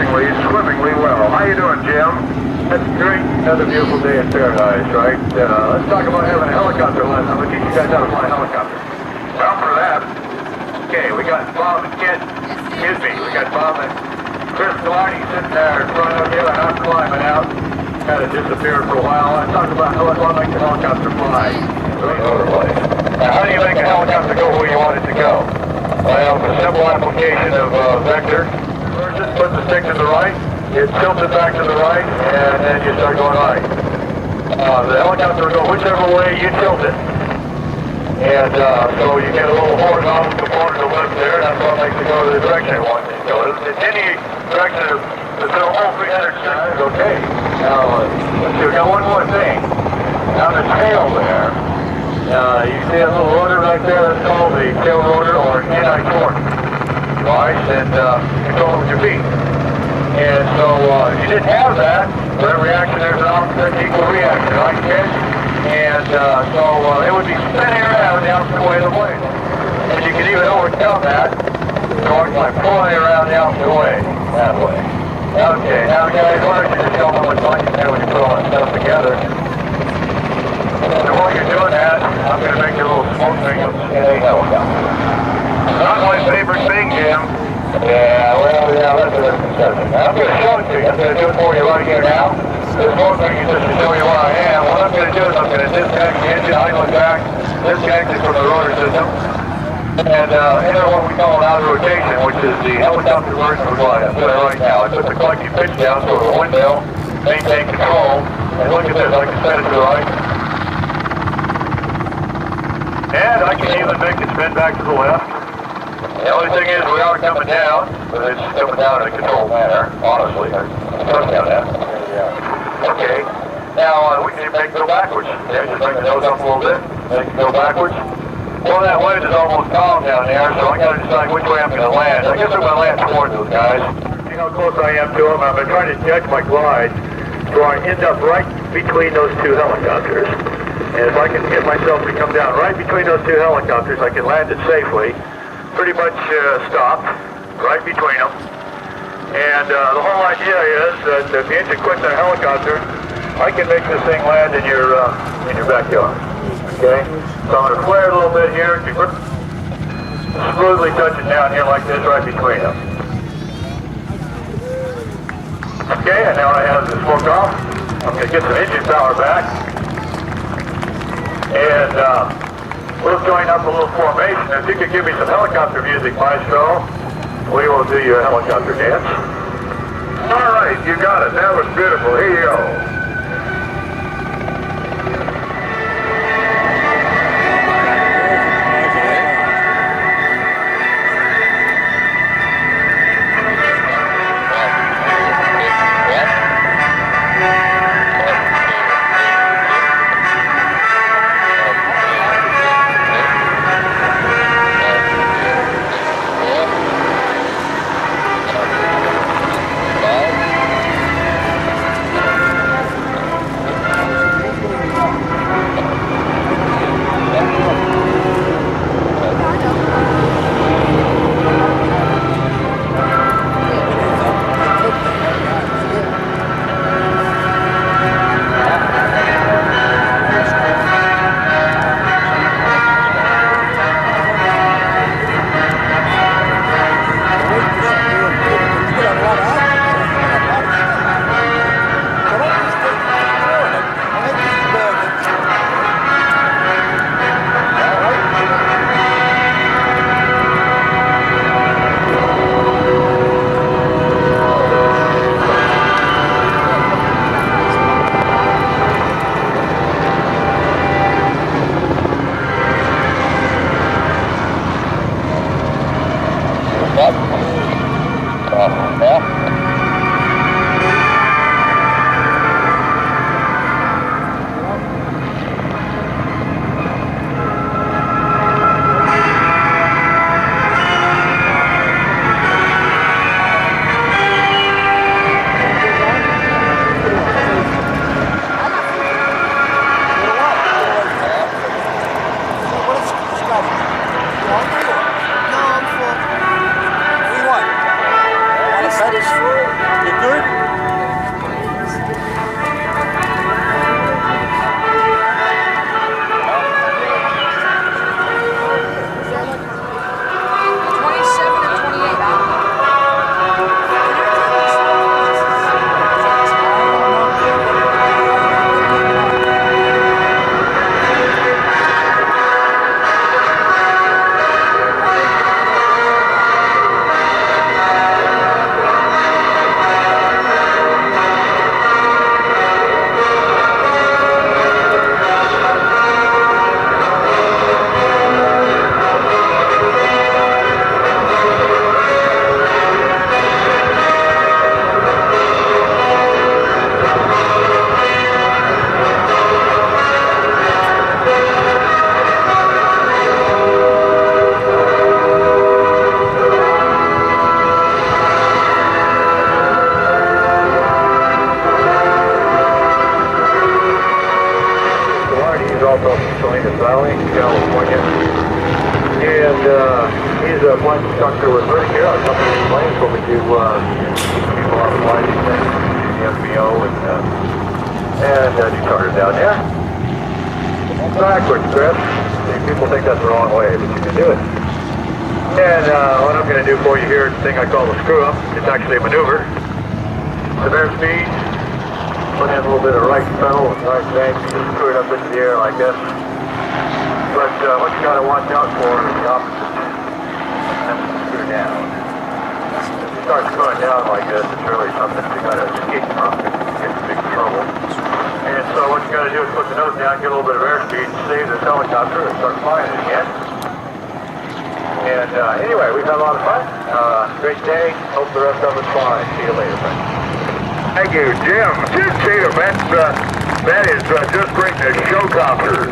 swimmingly well. How you doing, Jim? That's great. Another beautiful day in paradise, right? Let's talk about having a helicopter lesson. I'm going to teach you guys how to fly a helicopter. Well, for that, okay, we got Bob and Kit. Excuse me, we got Bob and Chris Gallardi sitting there in front of you, and I'm climbing out. Kind of disappeared for a while. I talked about how I make a helicopter fly. Now, how do you make a helicopter go where you want it to go? Well, it's a simple application of vector. First, just put the stick to the right, you tilt it back to the right, and then you start going right. The helicopter will go whichever way you tilt it. And so you get a little horizontal component of lift there, and that's what makes it go to the direction it wants it to go. It's any direction of the whole 360. Okay. Now, let's see, we got one more thing. Now the tail there, you see a little rotor right there, that's called the tail rotor or NI torque. Right, and control with your feet. And so if you didn't have that, for every action there's an opposite equal reaction, right, Ken? And so it would be spinning around the opposite way of the blade. And you can even overcome that torque by pulling it around the opposite way, that way. Okay, now guys, why don't you just show them how much fun you can do when you put all that stuff together. So while you're doing that, I'm going to make you a little smoke ring in a helicopter. Not my favorite thing, Jim. Yeah, well, yeah, that's a discussion. I'm going to show it to you. I'm going to do it for you right here now. This smoke ring is just to show you where I am. What I'm going to do is I'm going to disconnect the engine, idle it back, disconnect it from the rotor system, and enter what we call an outer rotation, which is the helicopter version of what I'm doing right now. I put the collecting pitch down so the windmill, maintain control, and look at this, I can set it to the right. And I can even make it spin back to the left. The only thing is we are coming down, but it's coming down in a controlled manner, honestly. Trust me on that. Okay. Now, we can make it go backwards. Yeah, just bring the nose up a little bit, make it go backwards. Well, that wind is almost calm down there, so I got to decide which way I'm going to land. I guess I'm going to land toward those guys. See how close I am to them? I'm going to try to judge my glide so I end up right between those two helicopters. And if I can get myself to come down right between those two helicopters, I can land it safely. Pretty much stopped right between them. And the whole idea is that if the engine quits the helicopter, I can make this thing land in your backyard. Okay? So I'm going to flare a little bit here, smoothly touch it down here like this right between them. Okay, and now I have the smoke off. I'm going to get some engine power back. And we'll join up a little formation. If you could give me some helicopter music, Maestro, we will do your helicopter dance. All right, you got it. That was beautiful. Here you go. head is full. You good? Also from Salinas Valley, California. And he's a flight instructor with Vertic here. Our company planes where we do people on flights and the FBO and do charters down there. Backwards, Chris. People think that's the wrong way, but you can do it. And what I'm going to do for you here is a thing I call the screw up. It's actually a maneuver. Severe speed. Put in a little bit of right pedal and right bank, you just screw it up into the air like this. But what you got to watch out for is the opposite. Have to screw down. If you start screwing down like this, it's really something you got to escape from. You get in big trouble. And so what you got to do is put the nose down, get a little bit of airspeed, save this helicopter, and start flying it again. And anyway, we've had a lot of fun. Great day. Hope the rest of us fine. See you later, friends. Thank you, Jim. Jim Tatum, that is just great. The Showcopters.